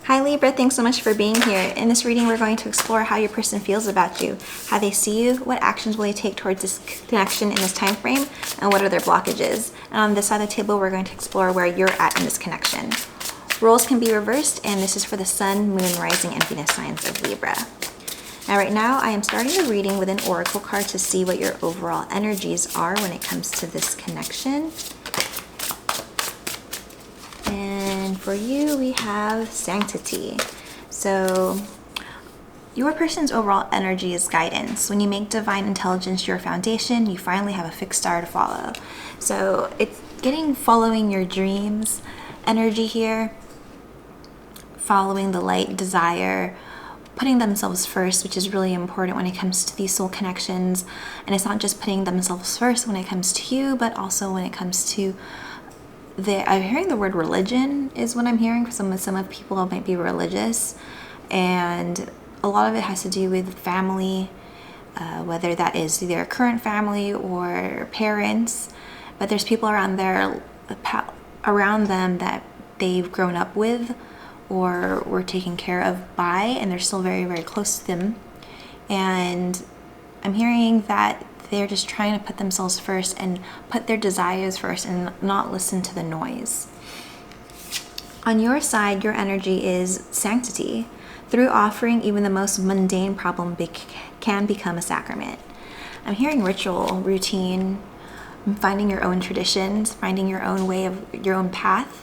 Hi Libra, thanks so much for being here. In this reading, we're going to explore how your person feels about you, how they see you, what actions will they take towards this connection in this time frame, and what are their blockages. And on this side of the table, we're going to explore where you're at in this connection. Roles can be reversed, and this is for the Sun, Moon, Rising, and Venus signs of Libra. Now, right now, I am starting the reading with an oracle card to see what your overall energies are when it comes to this connection. And for you, we have Sanctity. So your person's overall energy is guidance. When you make divine intelligence your foundation, you finally have a fixed star to follow. So it's following your dreams energy here, following the light desire, putting themselves first, which is really important when it comes to these soul connections. And it's not just putting themselves first when it comes to you, but also when it comes to I'm hearing the word religion is what I'm hearing. Some of people might be religious, and a lot of it has to do with family, whether that is their current family or parents. But there's people around them that they've grown up with or were taken care of by, and they're still very, very close to them. And I'm hearing that they're just trying to put themselves first and put their desires first and not listen to the noise. On your side, your energy is sanctity. Through offering, even the most mundane problem can become a sacrament. I'm hearing ritual, routine, finding your own traditions, finding your own way of your own path.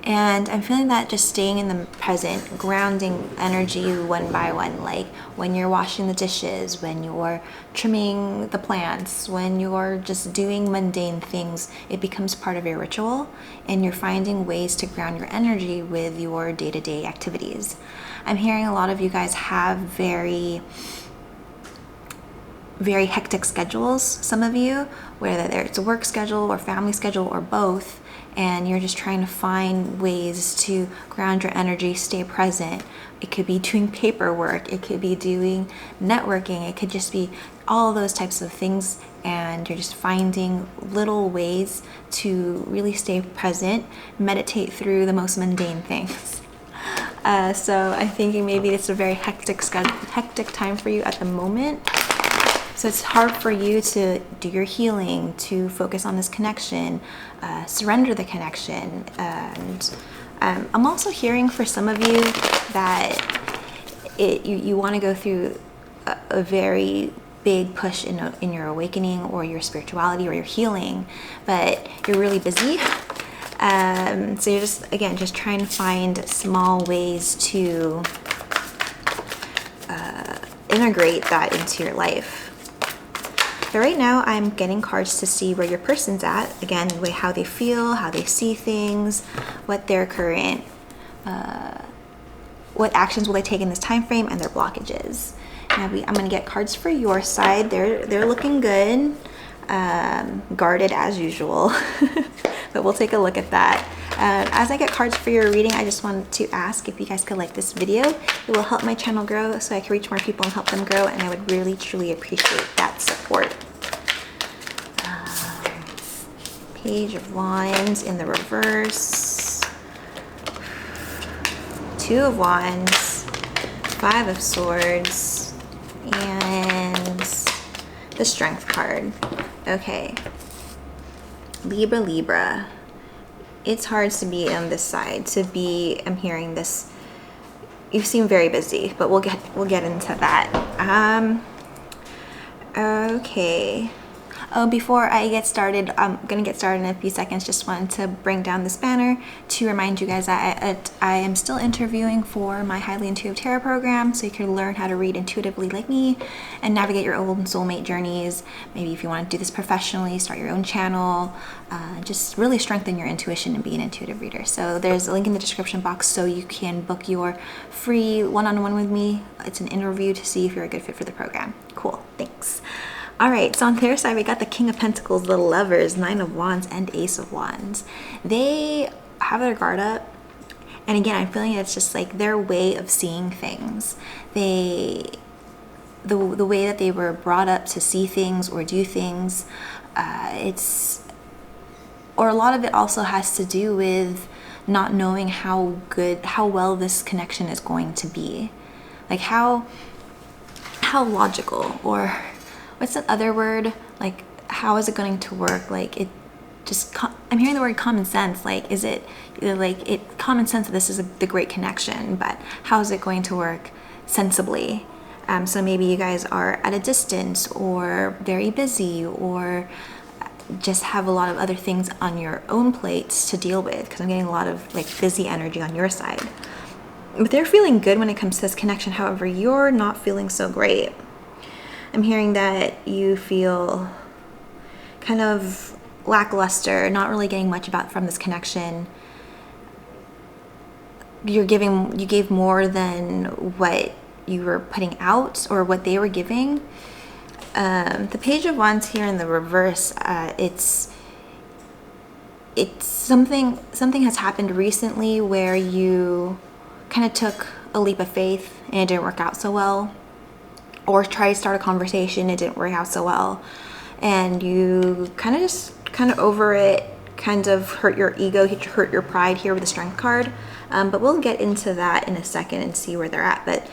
And I'm feeling that just staying in the present, grounding energy one by one, like when you're washing the dishes, when you're trimming the plants, when you're just doing mundane things, it becomes part of your ritual, and you're finding ways to ground your energy with your day-to-day activities. I'm hearing a lot of you guys have very, very hectic schedules, some of you, whether it's a work schedule or family schedule or both, and you're just trying to find ways to ground your energy, stay present. It could be doing paperwork, it could be doing networking, it could just be all those types of things, and you're just finding little ways to really stay present, meditate through the most mundane things. So I'm thinking maybe it's a very hectic time for you at the moment. So it's hard for you to do your healing, to focus on this connection, surrender the connection. And I'm also hearing for some of you that you want to go through a very big push in your awakening or your spirituality or your healing, but you're really busy. So you're just trying to find small ways to integrate that into your life. So right now I'm getting cards to see where your person's at. Again, how they feel, how they see things, what their current, what actions will they take in this time frame, and their blockages. Now I'm going to get cards for your side. They're looking good, guarded as usual, but we'll take a look at that. As I get cards for your reading, I just wanted to ask if you guys could like this video. It will help my channel grow so I can reach more people and help them grow, and I would really truly appreciate that support. Page of Wands in the reverse, Two of Wands, Five of Swords, and the Strength card. Okay, Libra. It's hard to be on this side. I'm hearing this. You seem very busy, but we'll get into that. Okay. Oh, before I get started, I'm gonna get started in a few seconds. Just wanted to bring down this banner to remind you guys that I am still interviewing for my Highly Intuitive Tarot program, so you can learn how to read intuitively like me and navigate your own soulmate journeys. Maybe if you want to do this professionally, start your own channel, just really strengthen your intuition and be an intuitive reader. So there's a link in the description box so you can book your free one-on-one with me. It's an interview to see if you're a good fit for the program. Cool, thanks. All right, so on their side, we got the King of Pentacles, the Lovers, Nine of Wands, and Ace of Wands. They have their guard up. And again, I'm feeling it's just like their way of seeing things. The way that they were brought up to see things or do things, or a lot of it also has to do with not knowing how well this connection is going to be. Like how logical, or what's that other word? Like, how is it going to work? Like, it just, I'm hearing the word common sense. Like, is it like common sense that this is the great connection, but how is it going to work sensibly? So maybe you guys are at a distance, or very busy, or just have a lot of other things on your own plates to deal with, because I'm getting a lot of like busy energy on your side. But they're feeling good when it comes to this connection. However, you're not feeling so great. I'm hearing that you feel kind of lackluster, not really getting much from this connection. You gave more than what you were putting out, or what they were giving. The Page of Wands here in the reverse, it's something has happened recently where you kind of took a leap of faith and it didn't work out so well, or tried to start a conversation, it didn't work out so well, and you kind of over it, kind of hurt your ego, hurt your pride here with the Strength card. But we'll get into that in a second and see where they're at. But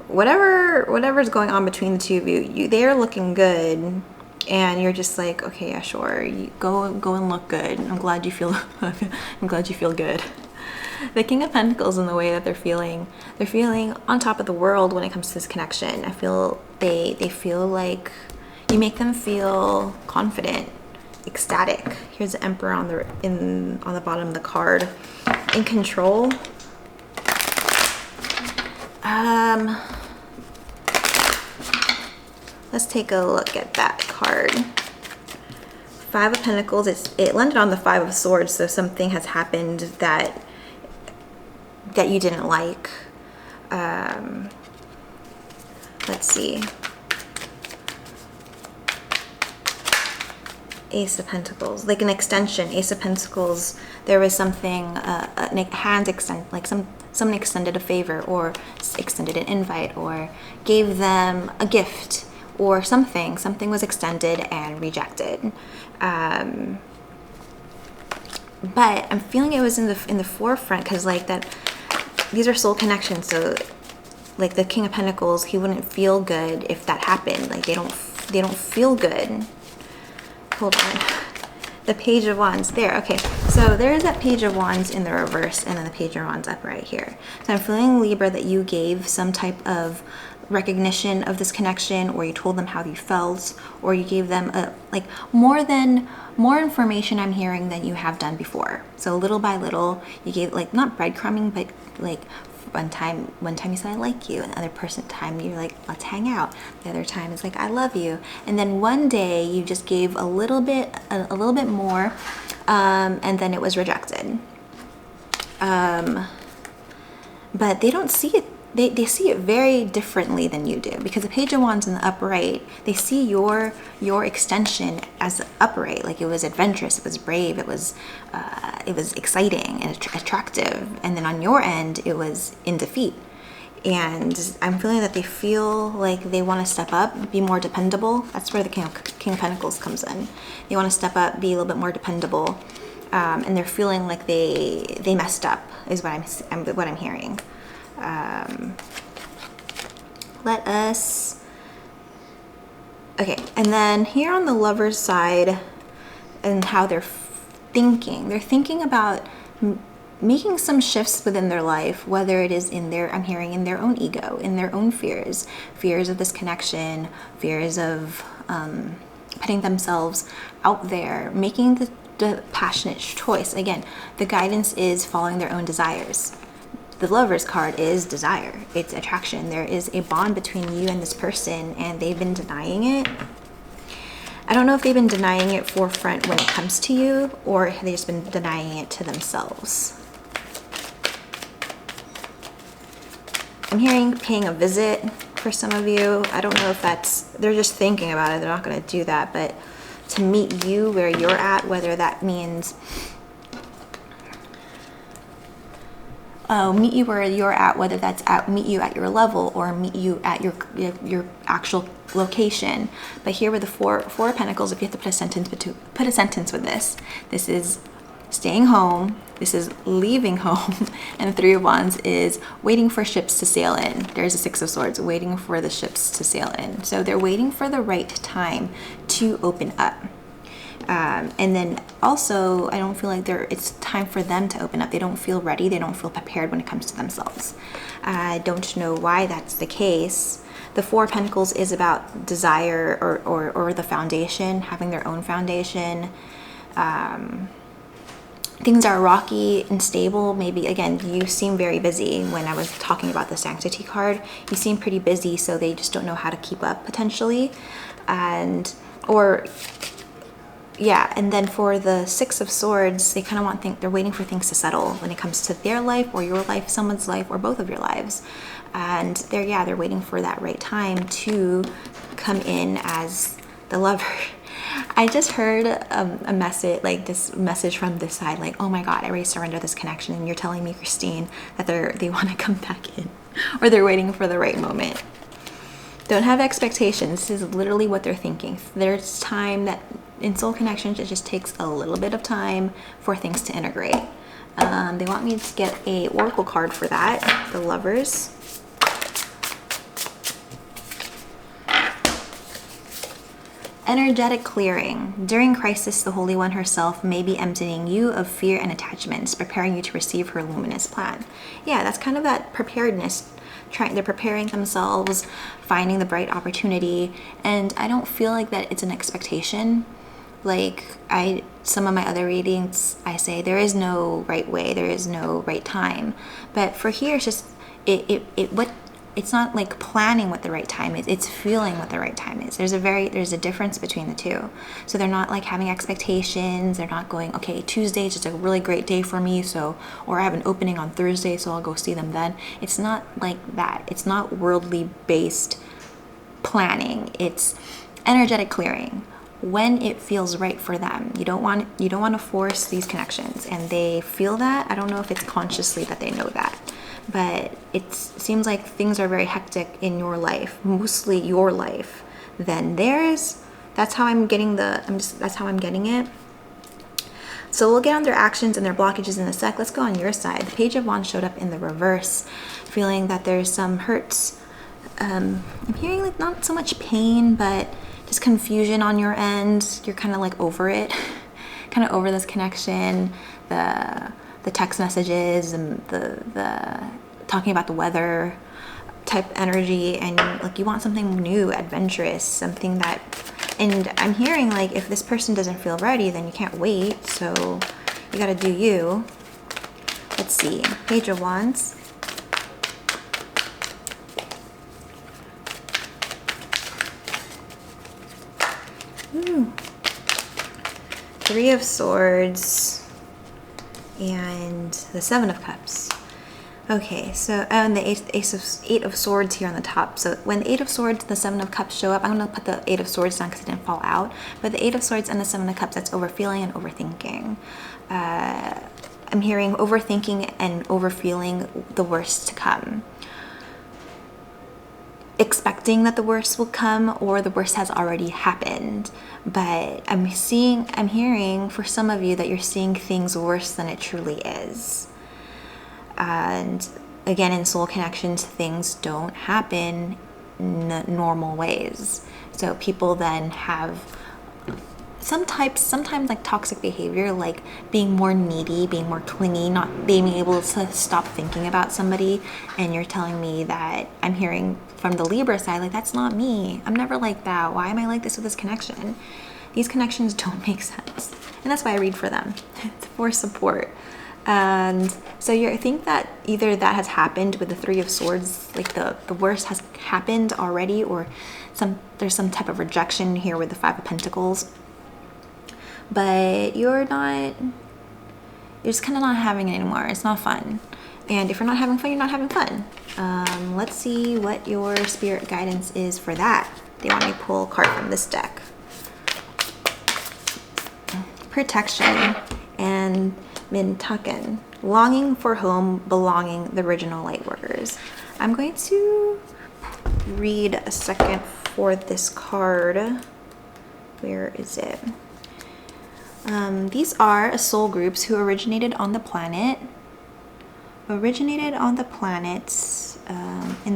whatever's going on between the two of you, they're looking good, and you're just like, okay, yeah, sure, you go and look good. I'm glad you feel good. The King of Pentacles, in the way that they're feeling on top of the world when it comes to this connection. I feel they feel like you make them feel confident, ecstatic. Here's the Emperor on the bottom of the card. In control. Let's take a look at that card. Five of Pentacles. It landed on the Five of Swords, so something has happened that you didn't like. Let's see. Ace of Pentacles, like an extension. Ace of Pentacles, there was something, hand extend, like someone extended a favor, or extended an invite, or gave them a gift, or something was extended and rejected. But I'm feeling it was in the forefront, because like that, these are soul connections. So like the King of Pentacles, he wouldn't feel good if that happened. Like they don't feel good. Hold on. The Page of Wands there. Okay, so there is that Page of Wands in the reverse, and then the Page of Wands up right here. So I'm feeling, Libra, that you gave some type of recognition of this connection, or you told them how you felt, or you gave them more information, I'm hearing, than you have done before. So little by little, you gave, like, not breadcrumbing, but like one time you said I like you, and the other time you're like, let's hang out. The other time is like, I love you. And then one day you just gave a little bit more, and then it was rejected. But they don't see it. They see it very differently than you do, because the Page of Wands in the upright, they see your extension as the upright, like it was adventurous, it was brave, it was exciting and attractive, and then on your end it was in defeat. And I'm feeling that they feel like they want to step up, be more dependable. That's where the King of Pentacles comes in. They want to step up, be a little bit more dependable, and they're feeling like they messed up, is what I'm hearing. Let us, okay, and then here on the Lover's side, and how they're thinking about making some shifts within their life, whether it is in their own ego, in their own fears of this connection, fears of putting themselves out there, making the passionate choice. Again, the guidance is following their own desires. The Lover's card is desire. It's attraction. There is a bond between you and this person, and they've been denying it. I don't know if they've been denying it forefront when it comes to you, or they've just been denying it to themselves. I'm hearing paying a visit for some of you. I don't know if they're just thinking about it. They're not going to do that, but to meet you where you're at, whether that means meet you where you're at, whether that's meet you at your level, or meet you at your actual location. But here with the four of Pentacles, if you have to put a sentence with this is staying home, This is leaving home. And the Three of Wands is waiting for ships to sail in. There's a Six of Swords, waiting for the ships to sail in. So they're waiting for the right time to open up. And then also, I don't feel like it's time for them to open up. They don't feel ready. They don't feel prepared when it comes to themselves. I don't know why that's the case. The Four of Pentacles is about desire or the foundation, having their own foundation. Things are rocky and stable. Maybe, again, you seem very busy. When I was talking about the Sanctity card, you seem pretty busy, so they just don't know how to keep up potentially. Yeah, and then for the Six of Swords, they kind of they're waiting for things to settle when it comes to their life or your life, someone's life, or both of your lives. And they're waiting for that right time to come in as the lover. I just heard a message, like this message from this side, like, oh my God, I already surrendered this connection. And you're telling me, Christine, that they want to come back in, or they're waiting for the right moment. Don't have expectations. This is literally what they're thinking. There's time that in soul connections, it just takes a little bit of time for things to integrate. They want me to get a oracle card for that, the Lovers. Energetic clearing. During crisis, the Holy One herself may be emptying you of fear and attachments, preparing you to receive her luminous plan. Yeah, that's kind of that preparedness. They're preparing themselves, finding the bright opportunity, and I don't feel like that it's an expectation. Like some of my other readings, I say there is no right way, there is no right time. But for here, it's just it's not like planning what the right time is, it's feeling what the right time is. There's a difference between the two. So they're not like having expectations. They're not going, okay, Tuesday is just a really great day for me, or I have an opening on Thursday, so I'll go see them then. It's not like that. It's not worldly based planning. It's energetic clearing. When it feels right for them. You don't want to force these connections, and they feel that. I don't know if it's consciously that they know that, but it seems like things are very hectic in your life, mostly your life, than theirs. That's how I'm getting that's how I'm getting it. So we'll get on their actions and their blockages in a sec. Let's go on your side. The Page of Wands showed up in the reverse, feeling that there's some hurts. I'm hearing like not so much pain, but just confusion on your end. You're kind of like over it, kind of over this connection, the text messages and the talking about the weather type energy, and like you want something new, adventurous, something that, and I'm hearing like if this person doesn't feel ready, then you can't wait, so you got to do you. Let's see, Page of Wands. Ooh. Three of Swords and the Seven of Cups. Okay, so and the Eight of Swords here on the top. So when the Eight of Swords and the Seven of Cups show up, I'm going to put the Eight of Swords down because it didn't fall out. But the Eight of Swords and the Seven of Cups, that's overfeeling and overthinking. I'm hearing overthinking and overfeeling the worst to come. Expecting that the worst will come, or the worst has already happened. But I'm hearing for some of you that you're seeing things worse than it truly is. And again, in soul connections, things don't happen in normal ways. So people then have sometimes like toxic behavior, like being more needy, being more clingy, not being able to stop thinking about somebody. And you're telling me that, I'm hearing from the Libra side, like, that's not me. I'm never like that. Why am I like this with this connection? These connections don't make sense. And that's why I read for them. It's for support. And so I think that either that has happened with the Three of Swords, like the worst has happened already, or there's some type of rejection here with the Five of Pentacles. But you're just kind of not having it anymore. It's not fun. And if you're not having fun, you're not having fun. Let's see what your spirit guidance is for that. They want me to pull a card from this deck. Protection and Mintucken. Longing for home, belonging, the original light workers. I'm going to read a second for this card. Where is it? These are soul groups who originated on the planet. In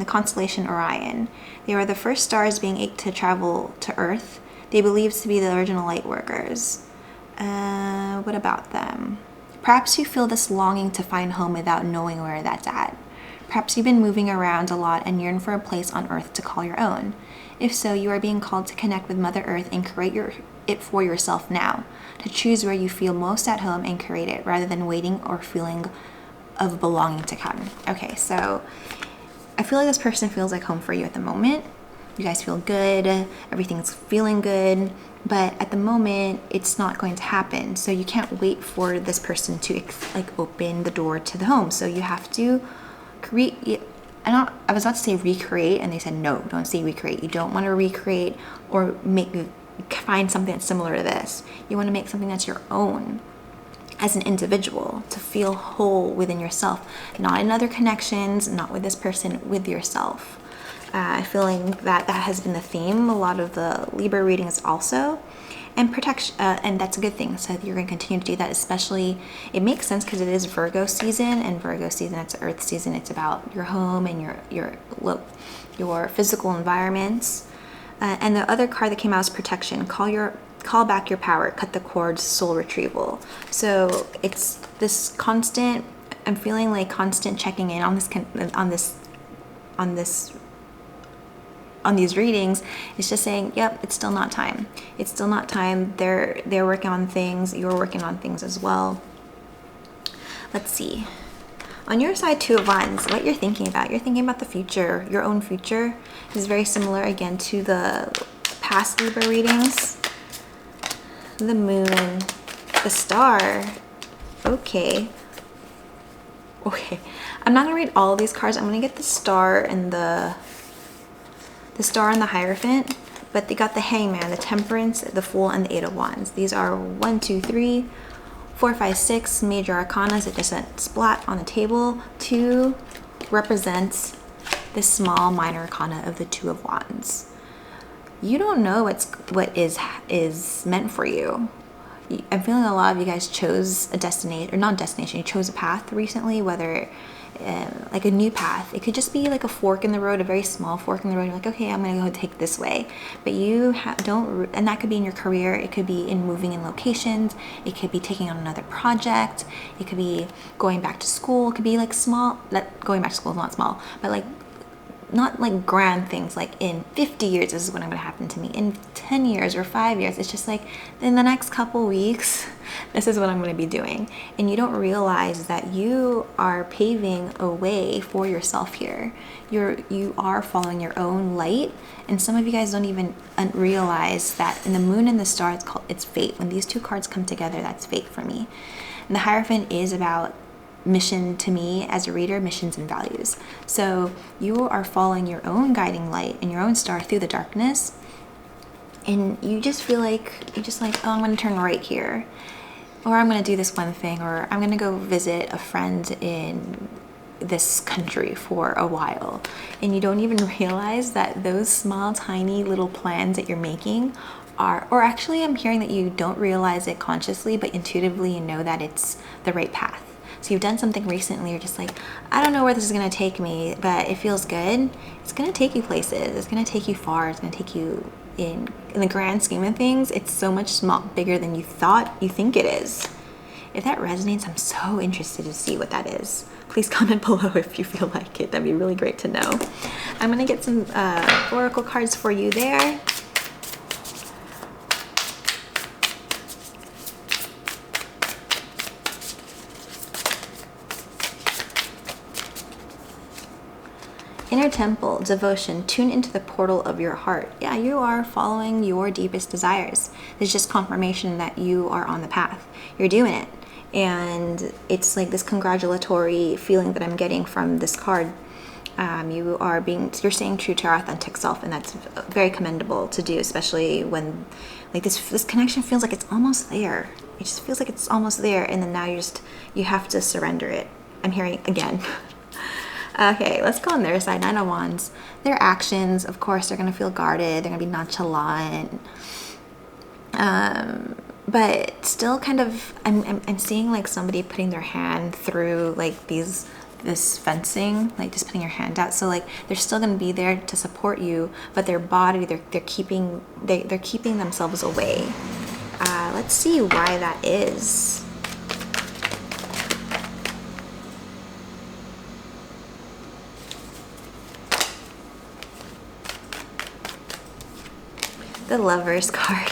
the constellation Orion. They were the first stars being able to travel to Earth. They believed to be the original light workers. What about them? Perhaps you feel this longing to find home without knowing where that's at. Perhaps you've been moving around a lot and yearn for a place on Earth to call your own. If so, you are being called to connect with Mother Earth and create it for yourself now, to choose where you feel most at home and create it, rather than waiting or feeling of belonging to come. Okay, so I feel like this person feels like home for you at the moment. You guys feel good, everything's feeling good, but at the moment it's not going to happen. So you can't wait for this person to like open the door to the home. So you have to create. I was about to say recreate, and they said no, don't say recreate. You don't want to recreate or find something that's similar to this. You want to make something that's your own as an individual, to feel whole within yourself, not in other connections, not with this person, with yourself. I feel like that has been the theme a lot of the Libra readings also, and protection, and that's a good thing. So you're going to continue to do that, especially it makes sense because it is Virgo season, and Virgo season, it's Earth season. It's about your home and your physical environments. And the other card that came out is protection. Call back your power, cut the cords, soul retrieval. So it's this constant, I'm feeling like constant checking in on these readings. It's just saying, yep, it's still not time. It's still not time. They're working on things. You're working on things as well. Let's see. On your side, Two of Wands, what you're thinking about. You're thinking about the future, your own future. This is very similar again to the past Libra readings. The moon, the star. Okay. I'm not gonna read all of these cards. I'm gonna get the star and the Hierophant, but they got the Hangman, the Temperance, the Fool, and the Eight of Wands. These are 1, 2, 3, 4, 5, 6 major arcanas that just went splat on the table. 2 represents the small minor arcana of the Two of Wands. You don't know what is meant for you. I'm feeling a lot of you guys chose a destination, or not destination, you chose a path recently, whether like a new path. It could just be like a fork in the road, a very small fork in the road. You're like, okay, I'm gonna go take this way, but you don't, and that could be in your career, it could be in moving in locations, it could be taking on another project, it could be going back to school, it could be like small, going back to school is not small, but like not like grand things like in 50 years this is what I'm going to happen to me, in 10 years or 5 years. It's just like in the next couple weeks this is what I'm going to be doing, and you don't realize that you are paving a way for yourself here. You are following your own light, and some of you guys don't even realize that in the moon and the star, it's fate. When these two cards come together, that's fate for me. And the Hierophant is about mission to me as a reader, missions and values. So you are following your own guiding light and your own star through the darkness, and you just feel like oh, I'm going to turn right here, or I'm going to do this one thing, or I'm going to go visit a friend in this country for a while, and you don't even realize that those small tiny little plans that you're making are, or actually I'm hearing that you don't realize it consciously, but intuitively you know that it's the right path. So you've done something recently, you're just like, I don't know where this is going to take me, but it feels good. It's going to take you places. It's going to take you far. It's going to take you in the grand scheme of things. It's so much bigger than you think it is. If that resonates, I'm so interested to see what that is. Please comment below if you feel like it. That'd be really great to know. I'm going to get some oracle cards for you there. Inner temple, devotion, tune into the portal of your heart. Yeah, you are following your deepest desires. It's just confirmation that you are on the path. You're doing it. And it's like this congratulatory feeling that I'm getting from this card. You're staying true to your authentic self, and that's very commendable to do, especially when like this connection feels like it's almost there. It just feels like it's almost there, and then now you have to surrender it. I'm hearing again. Okay, let's go on their side. Nine of Wands. Their actions, of course, they're going to feel guarded. They're going to be nonchalant. but still kind of, I'm seeing like somebody putting their hand through like this fencing, like just putting your hand out. So like they're still going to be there to support you, but their body, they're keeping themselves away. Let's see why that is. The Lovers card.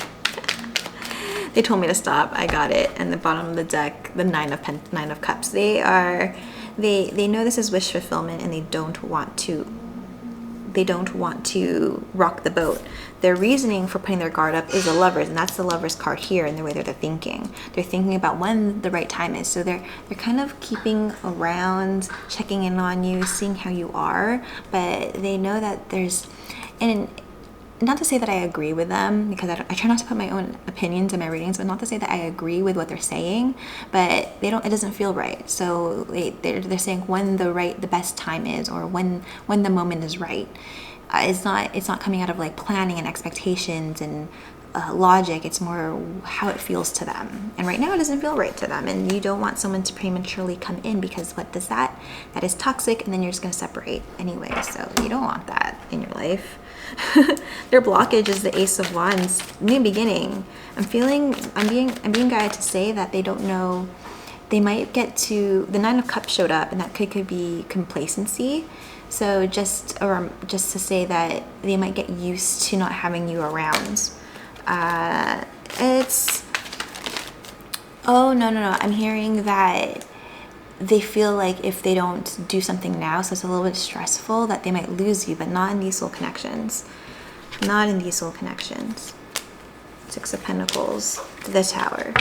They told me to stop. I got it. And the bottom of the deck, the Nine of Cups. They know this is wish fulfillment, and they don't want to rock the boat. Their reasoning for putting their guard up is the Lovers, and that's the Lovers card here, and the way that they're thinking. They're thinking about when the right time is. So they're kind of keeping around, checking in on you, seeing how you are, but they know that there's, and not to say that I agree with them, because I try not to put my own opinions in my readings, but not to say that I agree with what they're saying, but it doesn't feel right. So they're saying when the best time is, or when the moment is right. It's not coming out of like planning and expectations and logic. It's more how it feels to them. And right now it doesn't feel right to them, and you don't want someone to prematurely come in, because what does that is toxic, and then you're just going to separate anyway. So you don't want that in your life. Their blockage is the Ace of Wands, new beginning. I'm being guided to say that they don't know, they might get to, the Nine of Cups showed up, and that could be complacency. So just to say that they might get used to not having you around. Oh no, I'm hearing that they feel like if they don't do something now, so it's a little bit stressful, that they might lose you, but not in these soul connections. Not in these soul connections. Six of Pentacles, the Tower.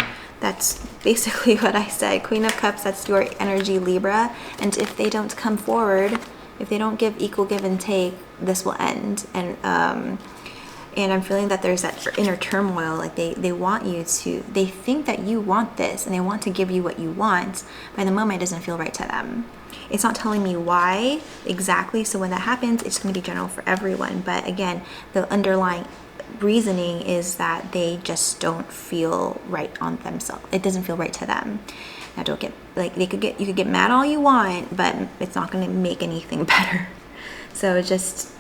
That's basically what I said. Queen of Cups, that's your energy, Libra. And if they don't come forward, if they don't give equal give and take, this will end. And I'm feeling that there's that inner turmoil. Like they want you to, they think that you want this, and they want to give you what you want, but in the moment it doesn't feel right to them. It's not telling me why exactly, so when that happens, it's going to be general for everyone. But again, the underlying reasoning is that they just don't feel right on themselves. It doesn't feel right to them. Now don't get, like, you could get mad all you want, but it's not going to make anything better. So just,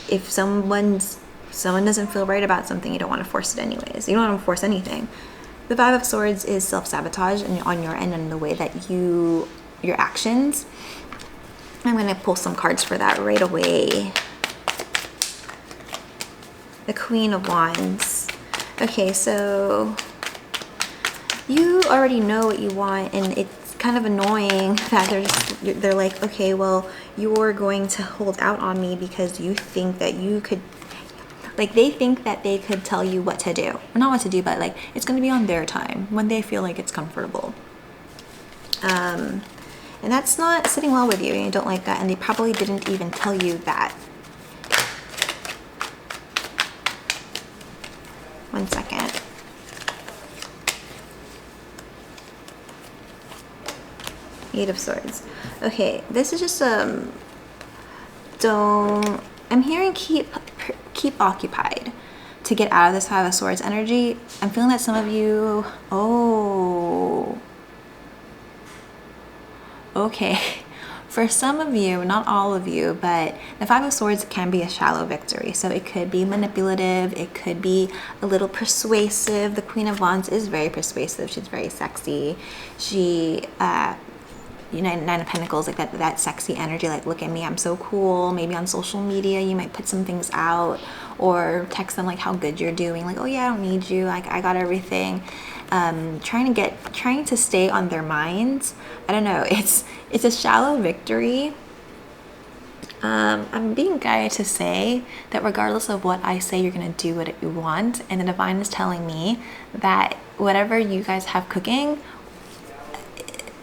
if someone doesn't feel right about something, you don't want to force it anyways. You don't want to force anything. The Five of Swords is self-sabotage on your end, and the way that your actions. I'm going to pull some cards for that right away. The Queen of Wands. Okay, so you already know what you want, and it's kind of annoying that they're like, okay, well, you're going to hold out on me because you think that you could, like, they think that they could tell you what to do. Or not what to do, but like it's going to be on their time, when they feel like it's comfortable. And that's not sitting well with you, and you don't like that, and they probably didn't even tell you that. One second. Eight of Swords. Okay, this is just I'm hearing keep occupied to get out of this Five of Swords energy. I'm feeling that some of you, okay, for some of you, not all of you, but the Five of Swords can be a shallow victory. So it could be manipulative, it could be a little persuasive. The Queen of Wands is very persuasive. She's very sexy. She Nine of Pentacles, like that sexy energy, like, look at me, I'm so cool. Maybe on social media you might put some things out, or text them like how good you're doing, like, oh yeah, I don't need you, like I got everything. Trying to stay on their minds. I don't know, it's a shallow victory. I'm being guided to say that regardless of what I say, you're gonna do what you want, and the divine is telling me that whatever you guys have cooking,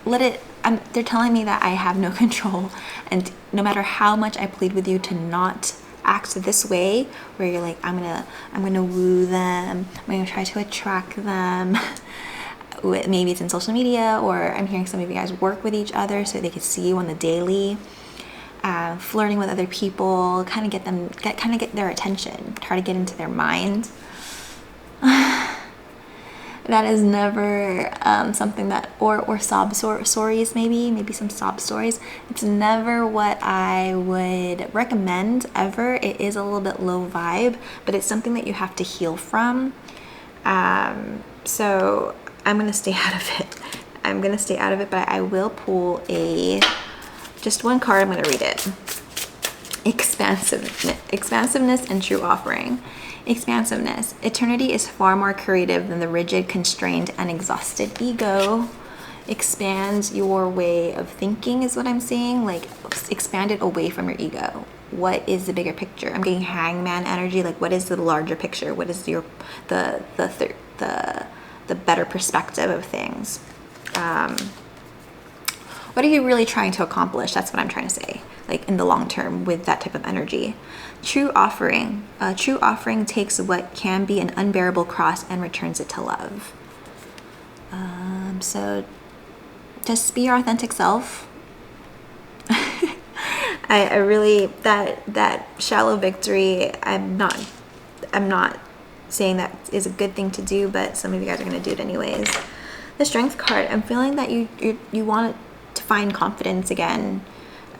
they're telling me that I have no control, and no matter how much I plead with you to not act this way, where you're like, I'm gonna woo them, I'm gonna try to attract them. Maybe it's in social media, or I'm hearing some of you guys work with each other so they can see you on the daily, flirting with other people, kind of get their attention, try to get into their mind. That is never something that, or sob stories, maybe some sob stories. It's never what I would recommend ever. It is a little bit low vibe, but it's something that you have to heal from. So I'm gonna stay out of it. I'm gonna stay out of it, but I will pull just one card. I'm gonna read it. Expansiveness and true offering. Expansiveness. Eternity is far more creative than the rigid, constrained, and exhausted ego. Expand your way of thinking is what I'm saying. Like, expand it away from your ego. What is the bigger picture? I'm getting hangman energy. Like, what is the larger picture? What is the better perspective of things? What are you really trying to accomplish? That's what I'm trying to say, like in the long term with that type of energy. True offering. True offering takes what can be an unbearable cross and returns it to love. So just be your authentic self. I really, that shallow victory, I'm not saying that is a good thing to do, but some of you guys are going to do it anyways. The Strength card, I'm feeling that you want to find confidence again,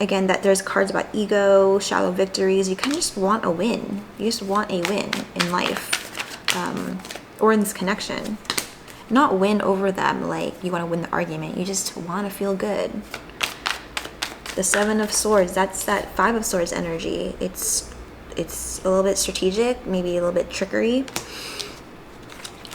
that there's cards about ego, shallow victories. You kind of just want a win. You just want a win in life, or in this connection. Not win over them like you want to win the argument. You just want to feel good. The Seven of Swords, that's that Five of Swords energy. It's a little bit strategic, maybe a little bit trickery.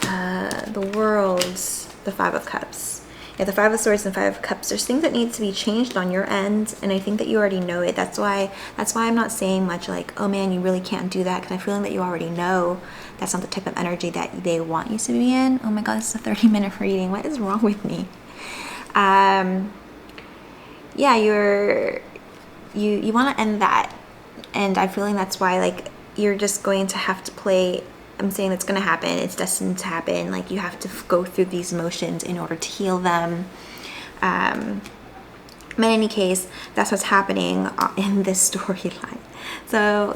The Worlds, the Five of Cups. Yeah, the Five of Swords and Five of Cups. There's things that need to be changed on your end, and I think that you already know it. That's why I'm not saying much like, oh man, you really can't do that, because I'm feeling that you already know that's not the type of energy that they want you to be in. Oh my god, this is a 30-minute reading. What is wrong with me? Yeah, you want to end that, and I'm feeling that's why, like, you're just going to have to play. I'm saying it's going to happen. It's destined to happen. Like, you have to go through these motions in order to heal them. But in any case, that's what's happening in this storyline. So